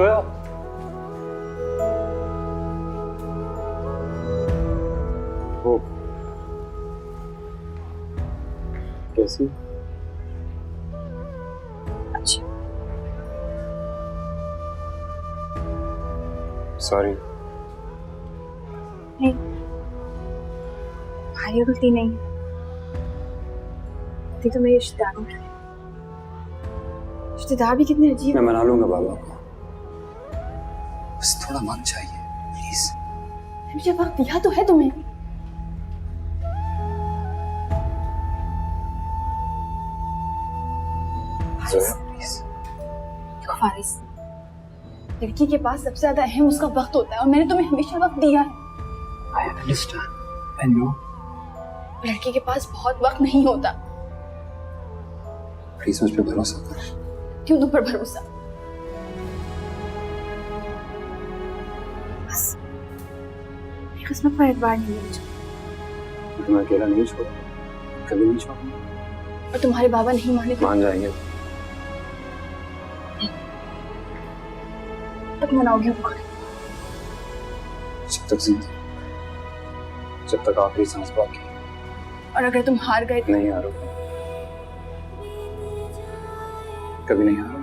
जोया, वो कैसी? अच्छी। सॉरी। नहीं, भारी गलती नहीं, गलती तो मेरे रिश्तेदारों की है। रिश्तेदार भी कितने अजीब। मैं मना लूंगा बाबा को, बस थोड़ा मन चाहिए प्लीज। मुझे वक्त दिया तो है तुम्हें। जोया प्लीज। देखो फारिस, लड़की के पास सबसे ज्यादा अहम उसका वक्त होता है और मैंने तुम्हें हमेशा वक्त दिया है। I understand. I know. लड़की के पास बहुत वक्त नहीं होता। प्लीज मुझ पे भरोसा कर। क्यों तुम पर भरोसा? बस मेरी किस्मत पर एतबार नहीं है मुझे। मैं अकेला नहीं छोड़ूंगा, कभी नहीं छोड़ूंगा। और तुम्हारे बाबा नहीं माने तो मान जाएंगे। तब मनाओगे उनको? जब तक जिंदा, जब तक आखिरी सांस बाकी। और अगर तुम हार गए तो? नहीं हारूंगा, कभी नहीं हारूंगा।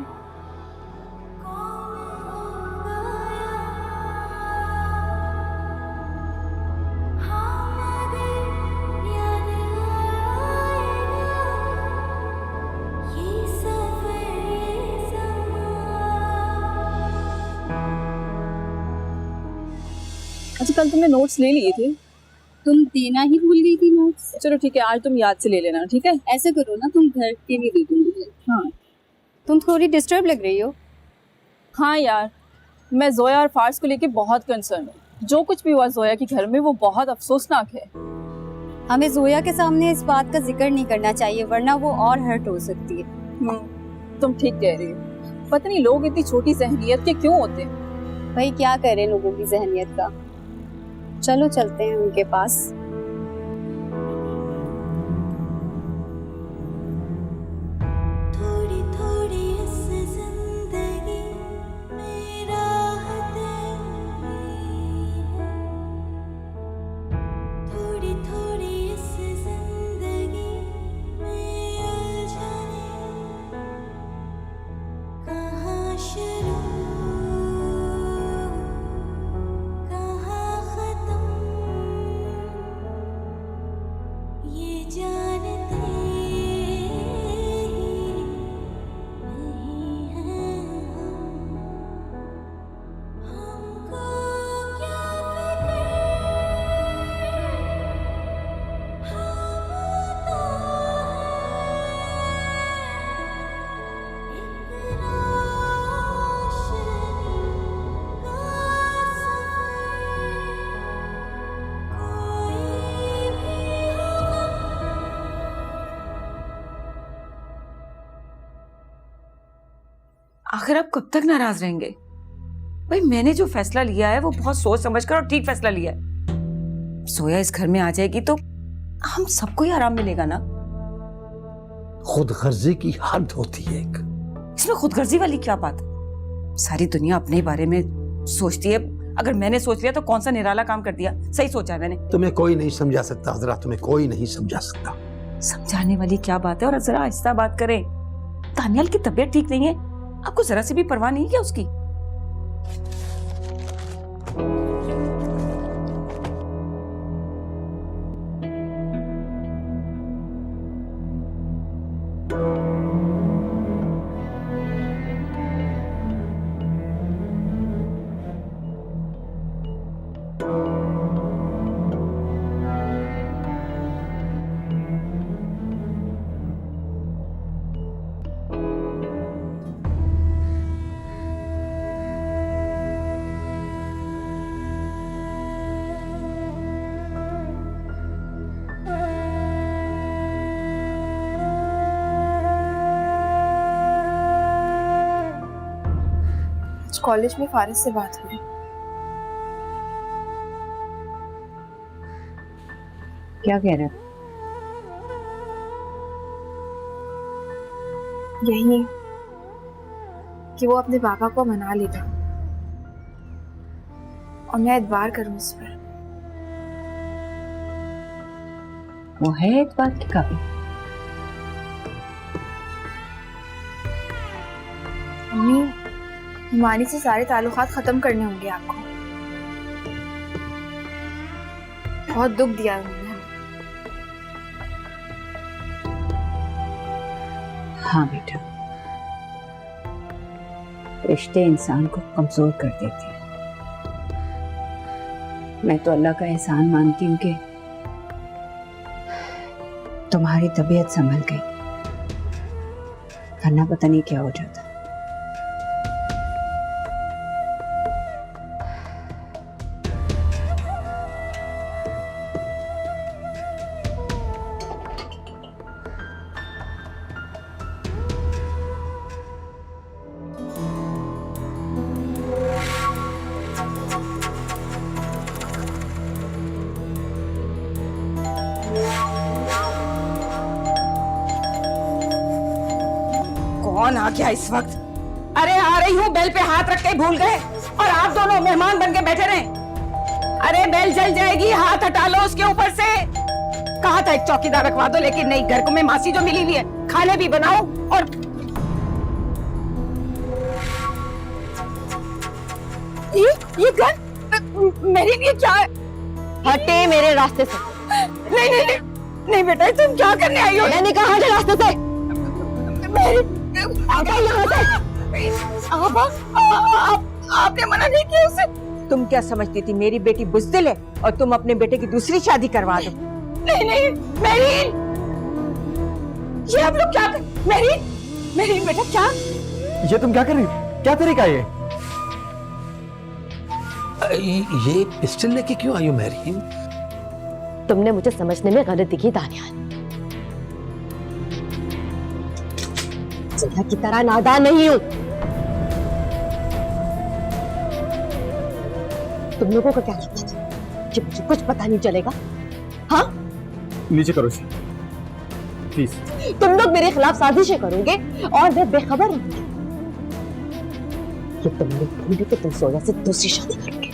अच्छा, कल तुमने नोट्स ले लिए थे? तुम देना ही भूल गई थी नोट्स। चलो ठीक है, आज तुम याद से ले लेना, ठीक है? ऐसे करो ना, तुम घर के भी दे दो मुझे। हाँ तुम थोड़ी डिस्टर्ब लग रही हो। हाँ यार, मैं जोया और फार्स को लेके बहुत कंसर्न हूँ। जो कुछ भी हुआ जोया के घर में वो बहुत अफसोसनाक है। हमें जोया के सामने इस बात का जिक्र नहीं करना चाहिए, वरना वो और हर्ट हो सकती है। तुम ठीक कह रही हो। पता नहीं लोग इतनी छोटी जहनियत के क्यों होते हैं। भाई क्या करें लोगों की जहनियत का। चलो चलते हैं उनके पास। आखिर आप कब तक नाराज रहेंगे? भाई मैंने जो फैसला लिया है वो बहुत सोच समझकर और ठीक फैसला लिया है। सोया इस घर में आ जाएगी तो हम सबको ही आराम मिलेगा ना। खुदगर्जी की हद होती है एक। इसमें खुदगर्जी वाली क्या बात? सारी दुनिया अपने बारे में सोचती है। अगर मैंने सोच लिया तो कौन सा निराला काम कर दिया? सही सोचा है मैंने। तुम्हें कोई नहीं समझा सकता हजरा, तुम्हें कोई नहीं समझा सकता। समझाने वाली क्या बात है? और जरा आहिस्ता बात करें। तानियाल की तबीयत ठीक नहीं है, आपको जरा सी भी परवाह नहीं है क्या उसकी? कॉलेज में फारिस से बात हुई। क्या कह रहे? यही कि वो अपने पापा को मना लेगा और मैं एतबार करूं उस पर। वो है एतबार के काबिल। अम्मी, हिमानी से सारे ताल्लुकात खत्म करने होंगे आपको। बहुत दुख दिया उन्होंने हमें। हाँ बेटा, रिश्ते इंसान को कमजोर कर देते हैं। मैं तो अल्लाह का एहसान मानती हूँ कि तुम्हारी तबीयत संभल गई, वरना पता नहीं क्या हो जाता। कौन आ गया इस वक्त? अरे आ रही हूँ, बेल पे हाथ रख के भूल गए और आप दोनों मेहमान बन के बैठे रहे। अरे बेल जल जाएगी, हाथ हटा लो उसके ऊपर से। कहा था एक चौकीदार रखवा दो, लेकिन नहीं, घर को में मासी जो मिली हुई है, खाने भी बनाओ। और ये गन मेरे लिए क्या है? हटे मेरे रास्ते से। नहीं नहीं नहीं, नहीं बेटा, तुम क्या करने आई हो? मैंने कहा हटे रास्ते से। आपने मना नहीं किया उसे? तुम क्या समझती थी मेरी बेटी बुज़दिल है और तुम अपने बेटे की दूसरी शादी करवा दो? नहीं नहीं मेरीन, ये आप लोग क्या कर? मेरीन बेटा, क्या ये तुम क्या कर रही हो? क्या तरीका है ये पिस्टल लेके क्यों आई हो मैरीन? तुमने मुझे समझने में गलती की दानियाल। जोया की तरह नादान नहीं हूं। तुम लोगों को क्या लगता था कि मुझे कुछ पता नहीं चलेगा? हाँ, नीचे करो प्लीज। तुम लोग मेरे खिलाफ साजिशें करोगे और मैं बेखबर रहूंगी। ये तुम लोग भूले कि तुम जोया से दूसरी शादी करोगे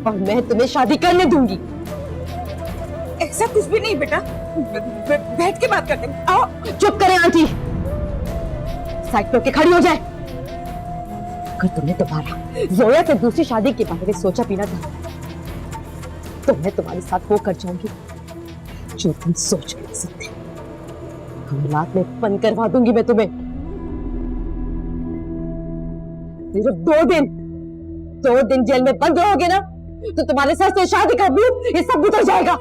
और मैं तुम्हें शादी करने दूंगी। ऐसा कुछ भी नहीं बेटा, बैठ के बात करते हैं। आओ। चुप करें आंटी, साइड पे खड़ी हो जाए। अगर तुमने दोबारा जोया से दूसरी शादी के बारे में सोचा भी ना था तो मैं तुम्हारे साथ वो कर जाऊंगी जो तुम सोच भी नहीं सकते। हालात में बंद करवा दूंगी मैं तुम्हें। सिर्फ 2 दिन जेल में बंद रहोगे ना तो तुम्हारे साथ से शादी कर दूं, ये सब गुजर जाएगा।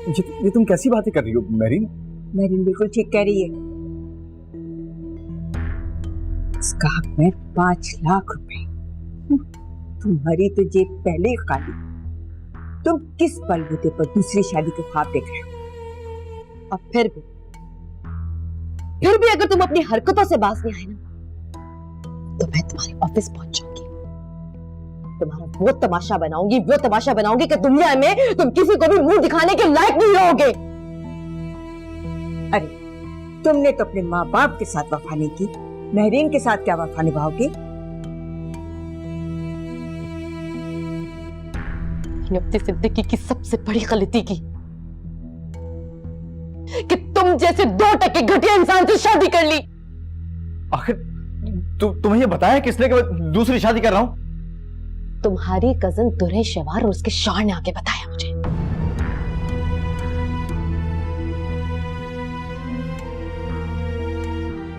ये तुम कैसी बातें कर रही हो मैरीन? मेरीन बिल्कुल ठीक कह रही है। इसका हक में 5 लाख रुपए। तुम्हारी तो जेब पहले ही खाली। तुम किस बलबूते पर दूसरी शादी का ख्वाब देख रहे हो? और फिर भी अगर तुम अपनी हरकतों से बाज नहीं आए ना तो मैं तुम्हारे ऑफिस पहुंच जाऊंगी। तुम्हारा वो तमाशा बनाऊंगी कि दुनिया में तुम किसी को भी मुंह दिखाने के लायक नहीं रहोगे। अरे तुमने तो अपने माँ बाप के साथ वफा नहीं की, मेहरीन के साथ क्या वफा निभाओगे? अपनी जिंदगी की सबसे बड़ी गलती की कि तुम जैसे 2% घटिया इंसान से शादी कर ली। आखिर तुम्हें ये बताया किसने कि मैं दूसरी शादी कर रहा हूं? तुम्हारी कजन दुर्रे शेवार और उसके शौहर ने आके बताया मुझे।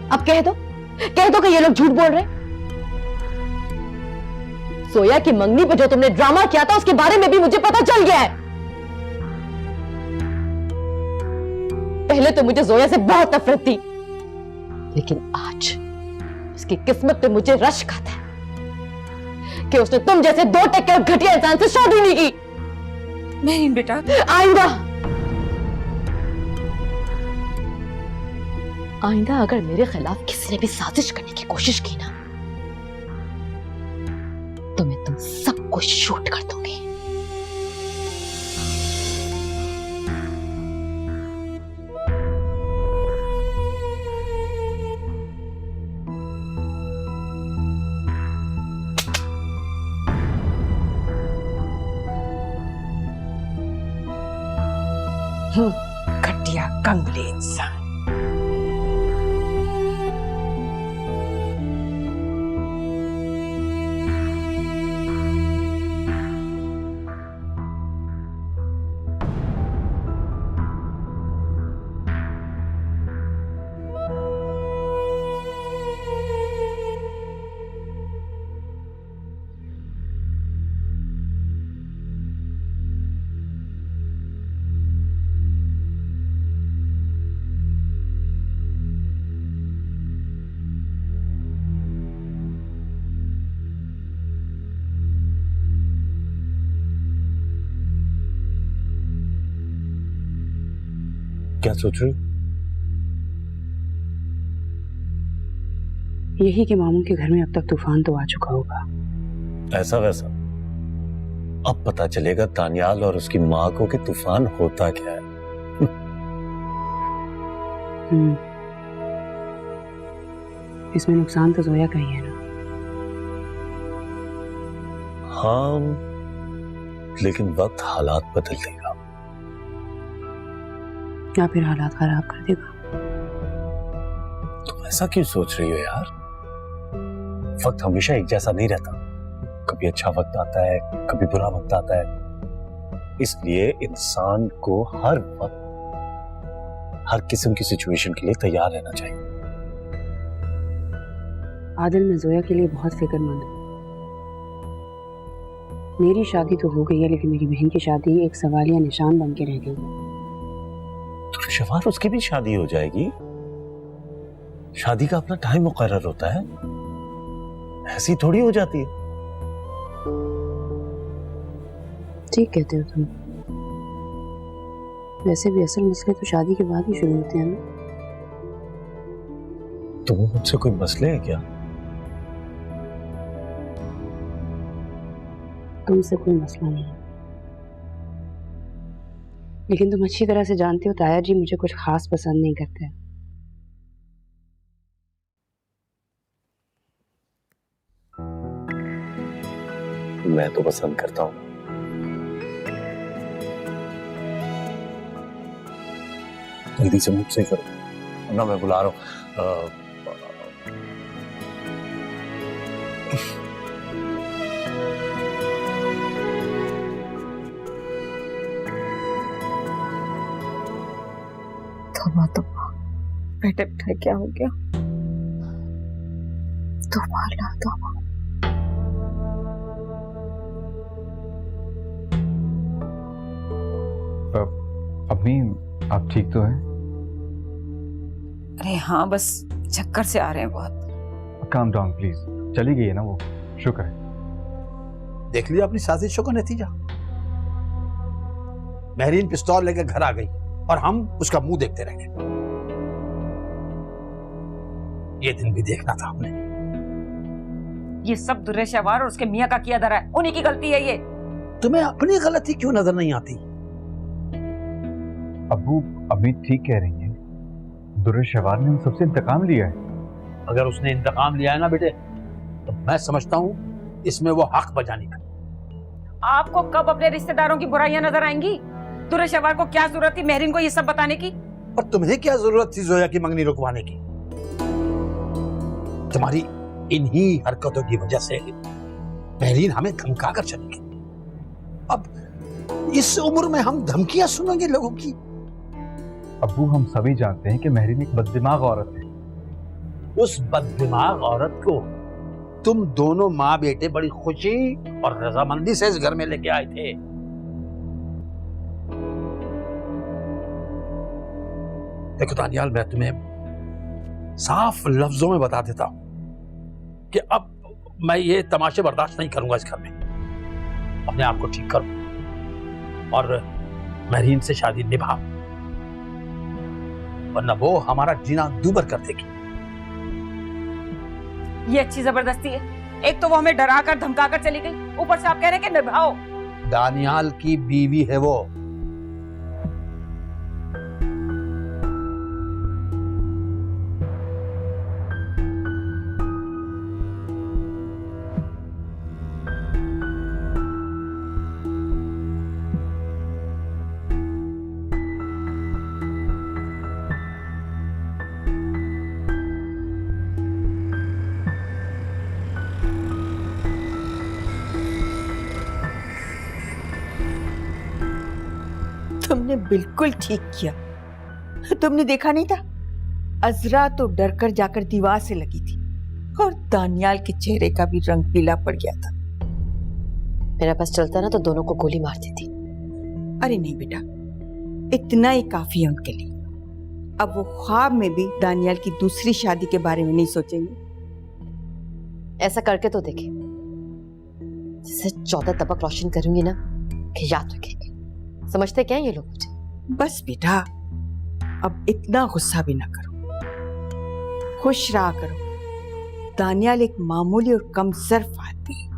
अब कह दो कि ये लोग झूठ बोल रहे। सोया की मंगनी पे जो तुमने ड्रामा किया था उसके बारे में भी मुझे पता चल गया है। पहले तो मुझे जोया से बहुत नफरत थी, लेकिन आज उसकी किस्मत पे मुझे रश खाता है कि उसने तुम जैसे 2% घटिया इंसान से शादी नहीं की। मेरीन बेटा, आइंदा अगर मेरे खिलाफ किसी ने भी साजिश करने की कोशिश की ना तो मैं तुम सबको शूट कर दूंगी। घटिया कंगले इंसान। क्या सोच रही हो? यही कि मामू के घर में अब तक तूफान तो आ चुका होगा। ऐसा वैसा अब पता चलेगा दानियाल और उसकी माँ को कि तूफान होता क्या है। इसमें नुकसान तो जोया का ही है ना। हाँ, लेकिन वक्त हालात बदल देगा। या फिर हालात खराब कर देगा। तुम ऐसा क्यों सोच रही हो यार? वक्त हमेशा एक जैसा नहीं रहता। कभी अच्छा वक्त आता है, कभी बुरा वक्त आता है। इसलिए इंसान को हर वक्त हर किस्म की सिचुएशन के लिए तैयार रहना चाहिए। आदिल, मैं जोया के लिए बहुत फिक्रमंद हूँ। मेरी शादी तो हो गई है, लेकिन मेरी बहन की शादी एक सवालिया निशान बन के रह गई है। तो शवार उसकी भी शादी हो जाएगी। शादी का अपना टाइम मुकर्रर होता है, ऐसी थोड़ी हो जाती है। ठीक कहते हो तुम। वैसे भी असल मसले तो शादी के बाद ही शुरू होते हैं ना। तुम्हें मुझसे कोई मसले है क्या? तुमसे कोई मसला नहीं है, लेकिन तुम अच्छी तरह से जानते हो ताया जी मुझे कुछ खास पसंद नहीं करते। मैं तो पसंद करता हूँ। जल्दी से मुझसे करो ना, मैं बुला रहा हूँ। बेटे बेटा क्या हो गया? तुम्हारा तो अम्मी, आप ठीक तो हैं? अरे हाँ, बस चक्कर से आ रहे हैं बहुत। Calm down please. चली गई है ना वो, शुक्र है। देख लिया अपनी साजिशों का नतीजा। महरीन पिस्तौल लेकर घर आ गई और हम उसका मुंह देखते रह गए। ये दिन भी देखना था हमने। ये सब दुर्रे शवार और उसके मियाँ का किया धरा है, उन्हीं की गलती है ये। तुम्हें अपनी गलती क्यों नजर नहीं आती? अबू, अम्मी ठीक कह रही हैं। दुर्रे शवार ने हम सबसे इंतकाम लिया है। अगर उसने इंतकाम लिया है ना बेटे, तो मैं समझता हूं इसमें वो हक बजाने का। आपको कब अपने रिश्तेदारों की बुराइयां नजर आएंगी? दुर्रे शवार को क्या जरूरत थी महरीन को ये सब बताने की? और तुम्हें क्या जरूरत थी जोया की मंगनी रुकवाने की? तुम्हारी इन्हीं हरकतों की वजह से महरीन हमें धमका कर चली गई। अब इस उम्र में हम धमकियां सुनेंगे लोगों की? अबू, हम सभी जानते हैं कि महरीन एक बददिमाग औरत है। उस बददिमाग औरत को तुम दोनों माँ बेटे बड़ी खुशी और रजामंदी से इस घर में लेके आए थे। देखो दानियाल, मैं तुम्हें साफ लफ्जों में बता देता हूं कि अब मैं ये तमाशे बर्दाश्त नहीं करूंगा इस घर में। अपने आप को ठीक करो और महरीन से शादी निभा, वरना वो हमारा जीना दूभर कर देगी। ये अच्छी जबरदस्ती है। एक तो वो हमें डरा कर धमका कर चली गई, ऊपर से आप कह रहे हैं कि निभाओ। दानियाल की बीवी है वो। तुमने बिल्कुल ठीक किया। तुमने देखा नहीं था, अजरा तो डरकर जाकर दीवार से लगी थी और दानियाल के चेहरे का भी रंग पीला पड़ गया था। मेरा पास चलता ना तो दोनों को गोली मार देती। अरे नहीं बेटा, इतना ही काफी है उनके लिए। अब वो ख्वाब में भी दानियाल की दूसरी शादी के बारे में नहीं सोचेंगे। ऐसा करके तो देखे, जैसे 14 तबक रोशन करूंगी ना कि याद रखेंगे। समझते क्या है ये लोग मुझे? बस बेटा, अब इतना गुस्सा भी ना करो, खुश रहा करो। दानियाल एक मामूली और कमजोर आदमी है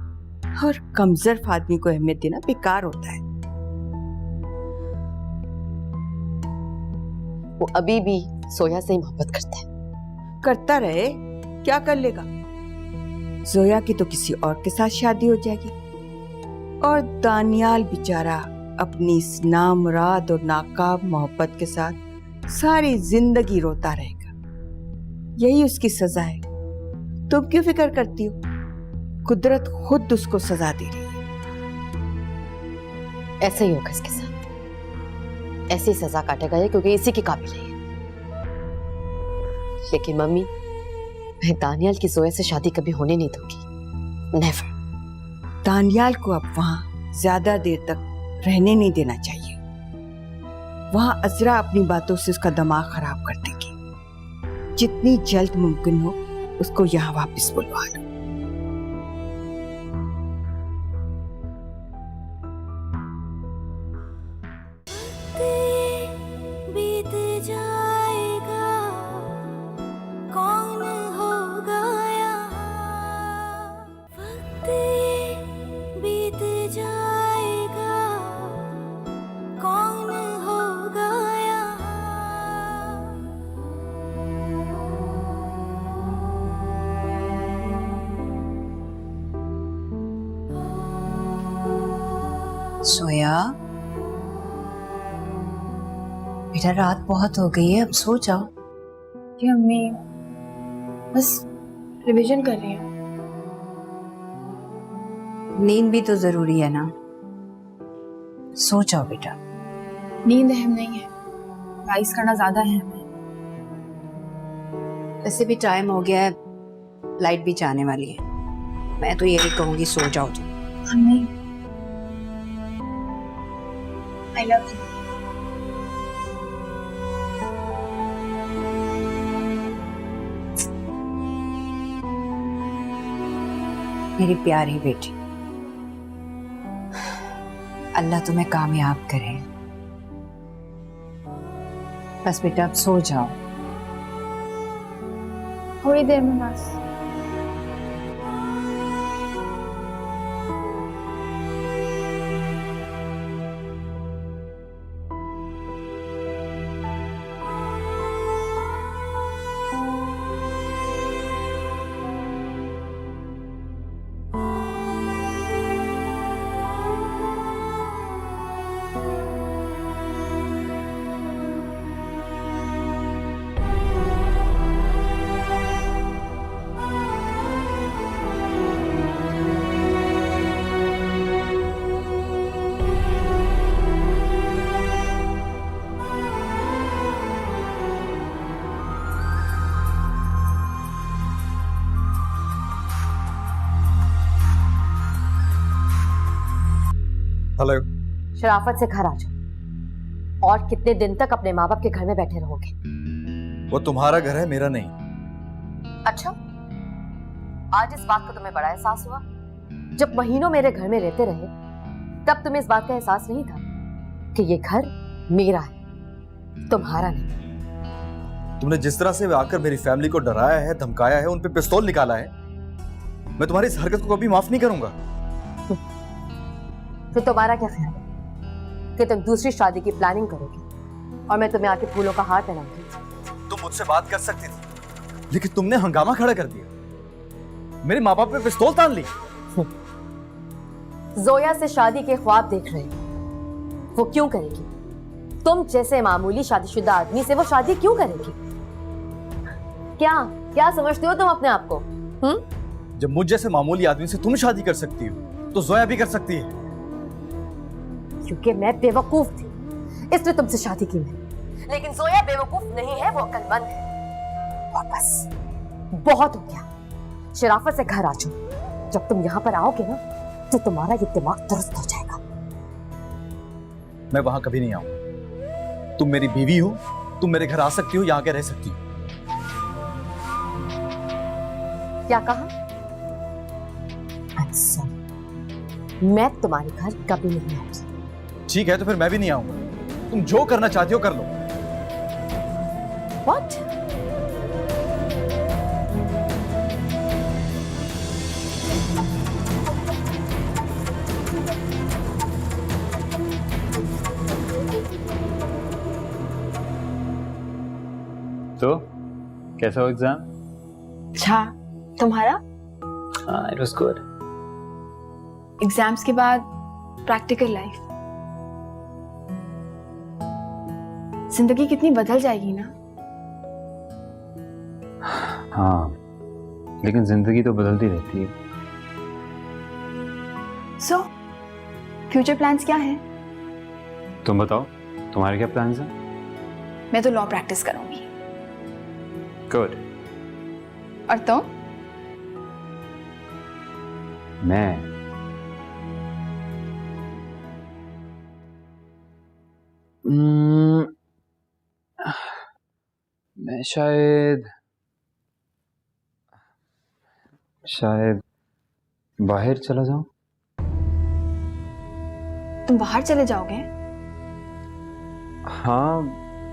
और कमजोर आदमी को अहमियत देना बेकार होता है। वो अभी भी जोया से ही मोहब्बत करता है। करता रहे, क्या कर लेगा? जोया की तो किसी और के साथ शादी हो जाएगी और दानियाल बेचारा अपनी इस नामुराद और नाकाब मोहब्बत के साथ सारी जिंदगी रोता रहेगा। यही उसकी सजा है। तुम क्यों फिक्र करती हो? कुदरत खुद उसको सजा दे रही है। ऐसे ही होगा इसके साथ, ऐसी सजा काटेगा ये, क्योंकि इसी के काबिल है। लेकिन मम्मी, मैं दानियाल की जोया से शादी कभी होने नहीं दूंगी। नेवर। दानियाल को अब वहां ज्यादा देर तक रहने नहीं देना चाहिए। वहां अजरा अपनी बातों से उसका दिमाग खराब कर देगी। जितनी जल्द मुमकिन हो उसको यहाँ वापस बुलवा लो। बीत जाएगा, कौन होगा यहाँ? वक्त बीत जाएगा, कौन होगा यहाँ? सोया बेटा, रात बहुत हो गई है, अब सो जाओ। जी अम्मी, बस रिवीजन कर रही हूँ। नींद भी तो जरूरी है ना, सो जाओ बेटा। नींद अहम नहीं है, राइस करना ज्यादा अहम है। वैसे भी टाइम हो गया है, लाइट भी जाने वाली है। मैं तो यही कहूंगी सो जाओ तुम। अम्मी, आई लव यू। मेरी प्यारी बेटी, अल्लाह तुम्हें कामयाब करे। बस बेटा अब सो जाओ। थोड़ी देर में बस। हेलो। शराफत से घर आ जाओ। और कितने दिन तक अपने माँ बाप के घर में बैठे रहोगे? वो तुम्हारा घर है, मेरा नहीं। अच्छा, आज इस बात का तुम्हें बड़ा एहसास हुआ? जब महीनों मेरे घर में रहते रहे तब तुम्हें इस बात का एहसास नहीं था कि ये घर मेरा है, तुम्हारा नहीं। तुमने जिस तरह से आकर मेरी फैमिली को डराया है, धमकाया है, उन पे पिस्तौल निकाला है, मैं तुम्हारी इस हरकत को कभी माफ नहीं करूंगा। फिर तुम्हारा क्या ख्याल है कि तुम दूसरी शादी की प्लानिंग करोगे और मैं तुम्हें आके फूलों का हार पहनाऊंगी? तुम मुझसे बात कर सकती थी, लेकिन तुमने हंगामा खड़ा कर दिया, मेरे माँ बाप पे पिस्तौल तान ली। जोया से शादी के ख्वाब देख रहे हो, वो क्यों करेगी? तुम जैसे मामूली शादीशुदा आदमी से वो शादी क्यों करेगी? क्या क्या समझते हो तुम अपने आप को? जब मुझ जैसे मामूली आदमी से तुम शादी कर सकती हो तो जोया भी कर सकती है। क्योंकि मैं बेवकूफ थी, इसलिए तुमसे शादी की मैंने। लेकिन जोया बेवकूफ नहीं है, वो अक्लमंद है। और बस बहुत हो गया, शराफत से घर आ जाओ। जब तुम यहाँ पर आओगे ना तो तुम्हारा ये दिमाग दुरुस्त हो जाएगा। मैं वहां कभी नहीं आऊंगा। तुम मेरी बीवी हो, तुम मेरे घर आ सकती हो, यहाँ के रह सकती हो। क्या कहा? अच्छा, मैं तुम्हारे घर कभी नहीं आऊंगी। ठीक है, तो फिर मैं भी नहीं आऊंगा। तुम जो करना चाहती हो कर लो। What? तो कैसा हो एग्जाम? अच्छा, तुम्हारा? हाँ, इट वाज गुड। एग्जाम्स के बाद प्रैक्टिकल लाइफ, जिंदगी कितनी बदल जाएगी ना। हाँ, लेकिन जिंदगी तो बदलती रहती है। सो फ्यूचर प्लान्स क्या है? तुम बताओ, तुम्हारे क्या प्लान्स हैं? मैं तो लॉ प्रैक्टिस करूंगी। गुड। और तुम? मैं शायद बाहर चला जाऊं। तुम बाहर चले जाओगे? हाँ,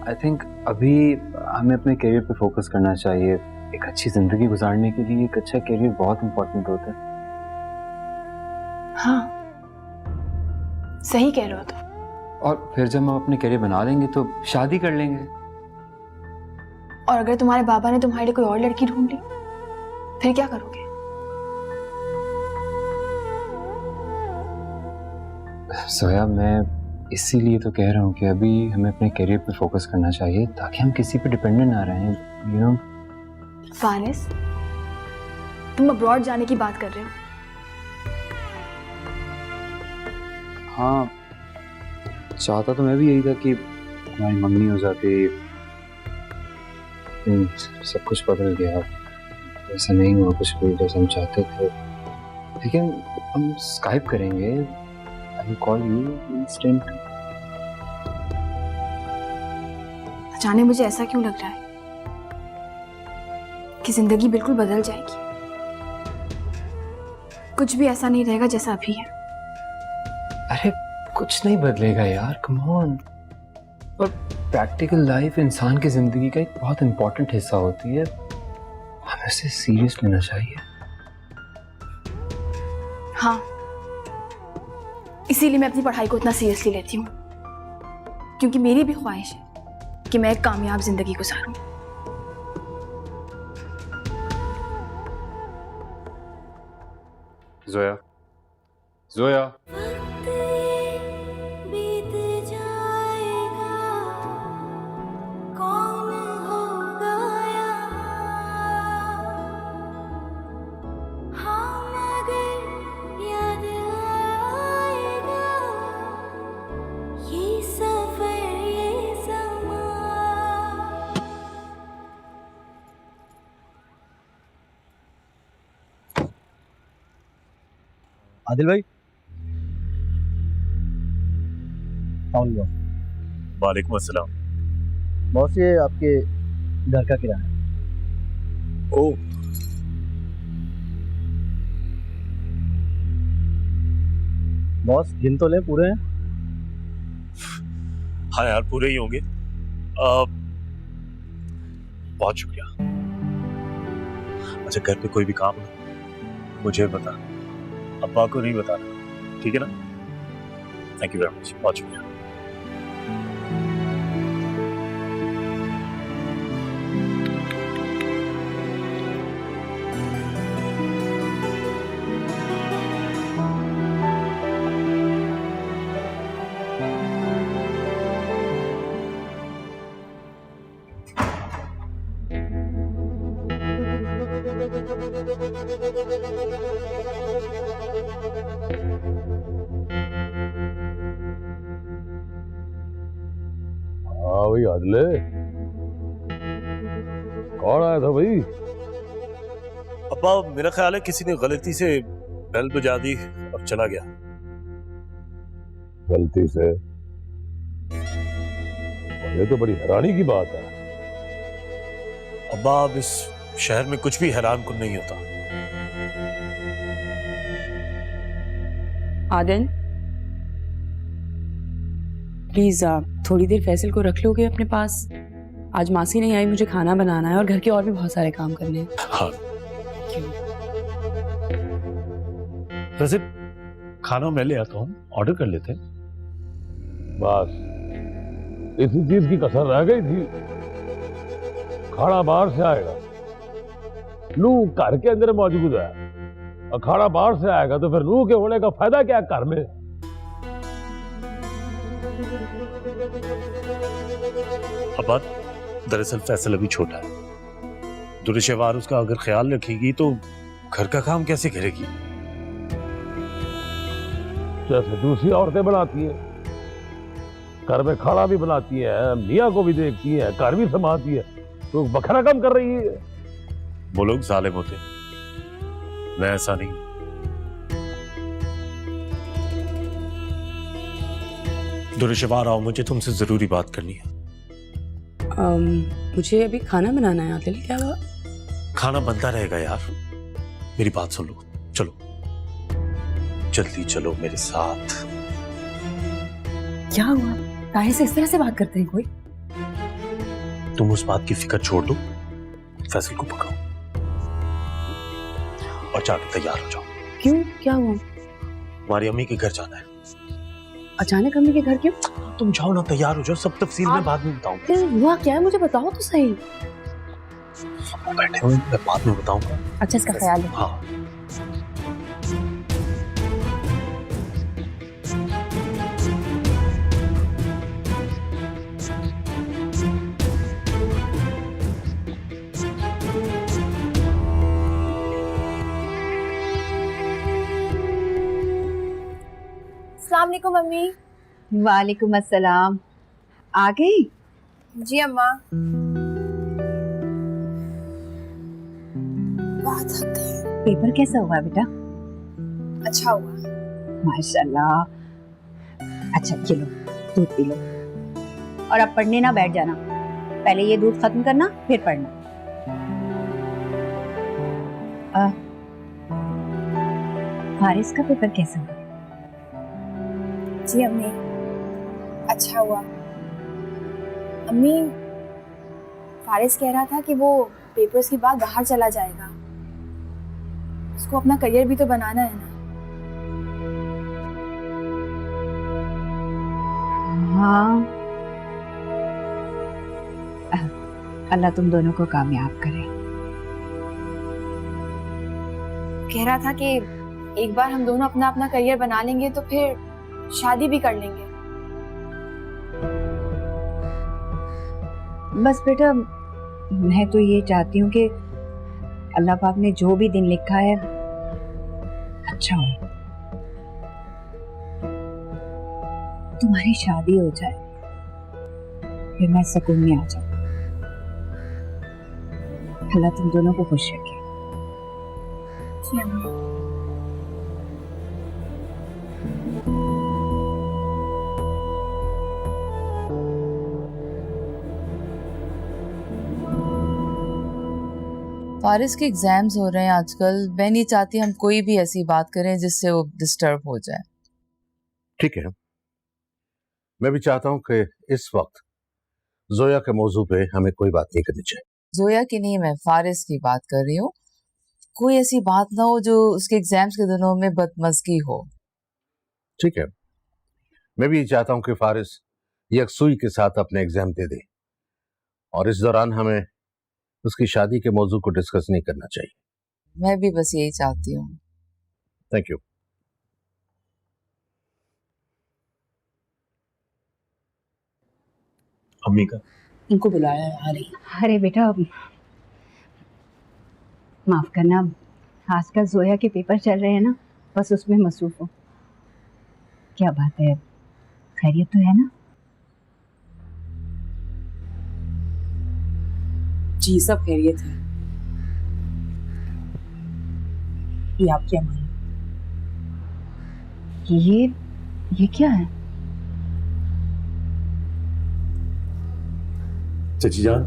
आई थिंक अभी हमें अपने करियर पे फोकस करना चाहिए। एक अच्छी जिंदगी गुजारने के लिए एक अच्छा करियर बहुत इंपॉर्टेंट होता है। हाँ, सही कह रहे हो तुम। और फिर जब हम अपने करियर बना लेंगे तो शादी कर लेंगे। और अगर तुम्हारे बाबा ने तुम्हारे लिए कोई और लड़की ढूंढ ली, फिर क्या करोगे? सोया, मैं इसीलिए तो कह रहा हूँ कि अभी हमें अपने करियर पे फोकस करना चाहिए ताकि हम किसी पे डिपेंडेंट ना रहें, यू नो। फारिस, तुम अब्रॉड जाने की बात कर रहे हो? हाँ, चाहता तो मैं भी यही था कि हमारी मम्मी हो जाती। सब कुछ बदल गया, ऐसा नहीं हुआ कुछ भी जैसा हम चाहते थे। लेकिन हम स्काइप करेंगे। I will call you instant. जाने मुझे ऐसा क्यों लग रहा है कि जिंदगी बिल्कुल बदल जाएगी। कुछ भी ऐसा नहीं रहेगा जैसा अभी है। अरे कुछ नहीं बदलेगा यार, कम ऑन। और प्रैक्टिकल लाइफ इंसान की जिंदगी का एक बहुत इंपॉर्टेंट हिस्सा होती है, हमें उसे सीरियस लेना चाहिए। हाँ, इसीलिए मैं अपनी पढ़ाई को इतना सीरियसली लेती हूँ, क्योंकि मेरी भी ख्वाहिश है कि मैं एक कामयाब जिंदगी गुजारूं। जोया, जोया। बीत जाएगा, कौन होगा यहाँ? हाँ, मगर याद आएगा ये सफर, ये समा। आदिल भाई। वालेकुम अस्सलाम। बॉस, ये आपके घर का किराया है। ओह, बॉस गिन तो ले, पूरे हैं? हाँ यार, पूरे ही होंगे। बहुत शुक्रिया। अच्छा, घर पे कोई भी काम हो मुझे बता, अब्बा को नहीं बताना, ठीक है ना? थैंक यू वेरी मच, बहुत शुक्रिया। हाँ भाई आदले, कौन आया था भाई? अब्बा मेरा ख्याल है किसी ने गलती से बेल बजा दी और चला गया। गलती से? ये तो बड़ी हैरानी की बात है। अब्बा अब इस शहर में कुछ भी हैरान कुन नहीं होता। आदन प्लीज थोड़ी देर फैसल को रख लोगे अपने पास? आज मासी नहीं आई, मुझे खाना बनाना है और घर के और भी बहुत सारे काम करने हैं। हाँ वैसे खाना मैं ले आता हूँ, ऑर्डर कर लेते हैं। बस इसी चीज की कसर रह गई थी, खाना बाहर से आएगा। लू घर के अंदर मौजूद है और खाना बाहर से आएगा तो फिर लू के होने का फायदा क्या घर में? अब्बा दरअसल फैसल अभी छोटा है, दुरुशवार उसका अगर ख्याल रखेगी तो घर का काम कैसे करेगी? जैसे दूसरी औरतें बनाती हैं, घर में खाना भी बनाती है, मियाँ को भी देखती है, घर भी संभालती है, तो बखरा कम कर रही है। वो लोग जालिम होते, मैं ऐसा नहीं। दुरुशवार आओ, मुझे तुमसे जरूरी बात करनी है। मुझे अभी खाना बनाना है आदिल, क्या हुआ? खाना बनता रहेगा यार, मेरी बात सुन लो। चलो जल्दी चलो मेरे साथ। क्या हुआ? काहे से इस तरह से बात करते हैं कोई? तुम उस बात की फिक्र छोड़ दो, फैसल को पकड़ो और जाकर तैयार हो जाओ। क्यों, क्या हुआ? तुम्हारी अम्मी के घर जाना है। अचानक अम्मी के घर क्यों? तुम जाओ ना, तैयार हो जाओ, सब तफसील में बाद में बताऊंगा। हुआ क्या है, मुझे बताओ तो सही। सब बैठे हुए, मैं बाद में बताऊंगा। अच्छा, इसका ख्याल है। हाँ अस्सलाम वालेकुम मम्मी। वालेकुम अस्सलाम। आ गई? जी अम्मा। बहुत थक गई। पेपर कैसा हुआ बेटा? अच्छा हुआ। माशाल्लाह। अच्छा ये लो, दूध पी लो और अब पढ़ने ना बैठ जाना। पहले ये दूध खत्म करना, फिर पढ़ना। फारिस का पेपर कैसा हुआ? जी अम्मी, अच्छा हुआ। अम्मी, फारिस कह रहा था कि वो पेपर्स के बाद बाहर चला जाएगा। उसको अपना करियर भी तो बनाना है ना। हाँ, अल्लाह तुम दोनों को कामयाब करे। कह रहा था कि एक बार हम दोनों अपना अपना करियर बना लेंगे तो फिर शादी भी कर लेंगे। बस बेटा, मैं तो ये चाहती हूँ कि अल्लाह पाक ने जो भी दिन लिखा है अच्छा हो। तुम्हारी शादी हो जाए, फिर मैं सुकून में आ जाऊँ। अल्लाह तुम दोनों को खुश रखे। जी अम्मा। फारिस के एग्जाम्स हो रहे हैं आजकल। मैं नहीं चाहती हम कोई भी ऐसी बात करें जिससे वो डिस्टर्ब हो जाए। ठीक है, मैं भी चाहता हूं कि इस वक्त जोया के मौजू पे हमें कोई बात नहीं करनी चाहिए। जोया की नहीं, मैं फारिस की बात कर रही हूँ। कोई ऐसी बात ना हो जो उसके एग्जाम्स के दिनों में बदमज़गी हो। ठीक है, मैं भी चाहता हूं कि फारिस यकसुई के साथ अपने एग्जाम दे दे और इस दौरान हमें उसकी शादी के मौजू को डिस्कस नहीं करना चाहिए। मैं भी बस यही चाहती हूँ। Thank you. अम्मी का उनको बुलाया है, आ रही। अरे बेटा, माफ करना, आजकल जोया के पेपर चल रहे हैं ना, बस उसमें मसरूफ हो। क्या बात है, खैरियत तो है ना? जी सब खैरियत है। ये आपकी अमानत। ये क्या है? चाची जान,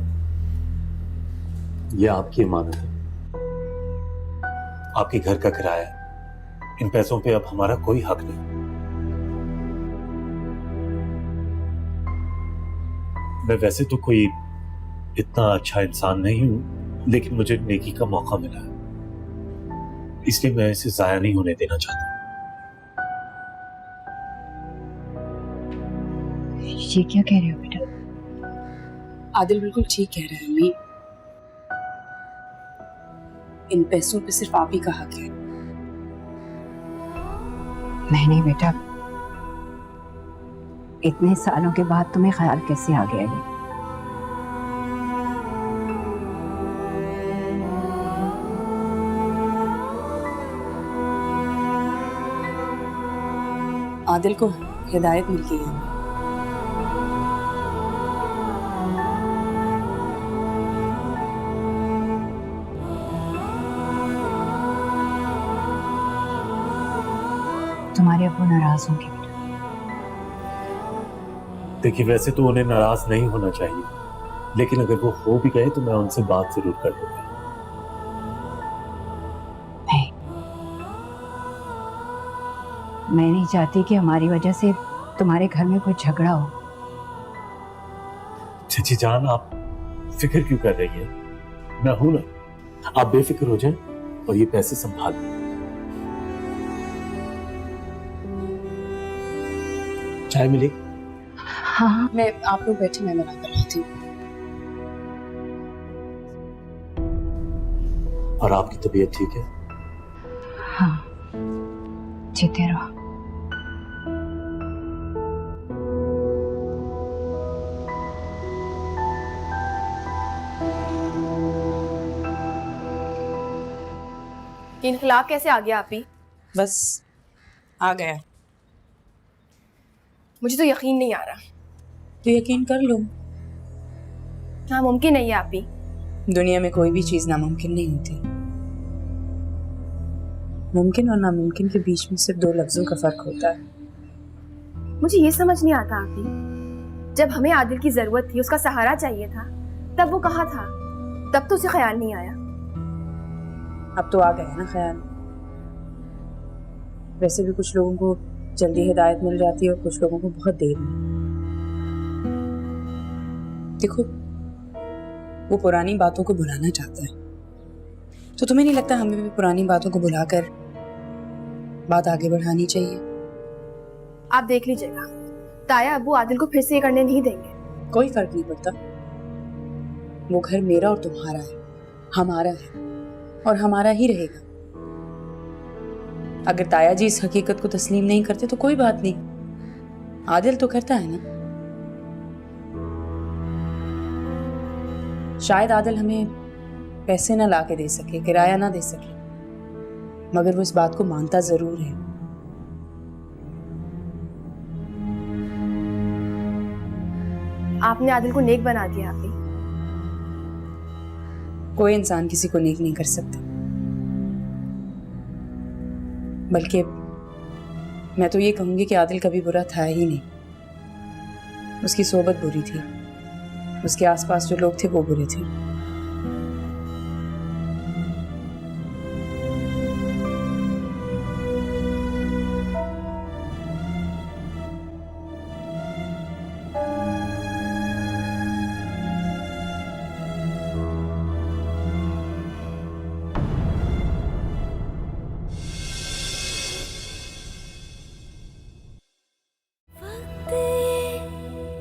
ये आपकी अमानत है, आपके घर का किराया है। इन पैसों पे अब हमारा कोई हक नहीं। मैं वैसे तो कोई इतना अच्छा इंसान नहीं हूं, लेकिन मुझे नेकी का मौका मिला है, इसलिए मैं इसे जाया नहीं होने देना चाहता। ये क्या कह रहे हो बेटा? आदिल बिल्कुल ठीक कह रहा है अम्मी। इन पैसों पे सिर्फ आप ही का हक है। नहीं बेटा, इतने सालों के बाद तुम्हें ख्याल कैसे आ गया ये? आदिल को हिदायत मिल गई है। तुम्हारे अब्बू नाराज होंगे बेटा। देखिए, वैसे तो उन्हें नाराज नहीं होना चाहिए, लेकिन अगर वो हो भी गए तो मैं उनसे बात जरूर कर लूंगा। मैं नहीं चाहती कि हमारी वजह से तुम्हारे घर में कोई झगड़ा हो। चाची जान, आप फिक्र क्यों कर रही हैं? मैं हूं ना, आप बेफिक्र हो जाएं और ये पैसे संभाल लें। चाय मिली? हाँ, मैं आप लोग बैठे, मैं बना कर लाती हूँ। और आपकी तबीयत ठीक है? हाँ, जीते रहो। इनकलाब कैसे आ गया आप ही? बस आ गया। मुझे तो यकीन नहीं आ रहा। तो यकीन कर लो, नामुमकिन नहीं है आप ही। दुनिया में कोई भी चीज नामुमकिन नहीं होती। मुमकिन और नामुमकिन के बीच में सिर्फ दो लफ्जों का फर्क होता है। मुझे ये समझ नहीं आता आप ही, जब हमें आदिल की जरूरत थी, उसका सहारा चाहिए था, तब वो कहाँ था? तब तो उसे ख्याल नहीं आया। अब तो आ गया ना ख्याल। वैसे भी कुछ लोगों को जल्दी हिदायत मिल जाती है और कुछ लोगों को बहुत देर में। देखो, वो पुरानी बातों को भुलाना चाहता है, तो तुम्हें नहीं लगता हमें भी पुरानी बातों को भुलाकर बात आगे बढ़ानी चाहिए? आप देख लीजिएगा, ताया अब्बू आदिल को फिर से ये करने नहीं देंगे। कोई फर्क नहीं पड़ता। वो घर मेरा और तुम्हारा है, हमारा है और हमारा ही रहेगा। अगर ताया जी इस हकीकत को तस्लीम नहीं करते तो कोई बात नहीं, आदिल तो करता है ना। शायद आदिल हमें पैसे ना ला के दे सके, किराया ना दे सके, मगर वो इस बात को मानता जरूर है। आपने आदिल को नेक बना दिया। आप ही कोई इंसान किसी को नेक नहीं कर सकता, बल्कि मैं तो ये कहूंगी कि आदिल कभी बुरा था ही नहीं। उसकी सोबत बुरी थी, उसके आसपास जो लोग थे वो बुरे थे।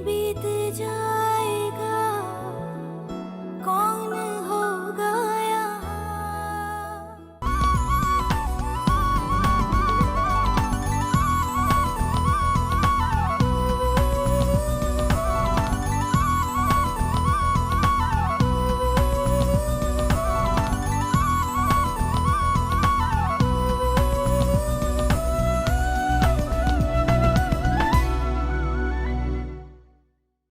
बीत जा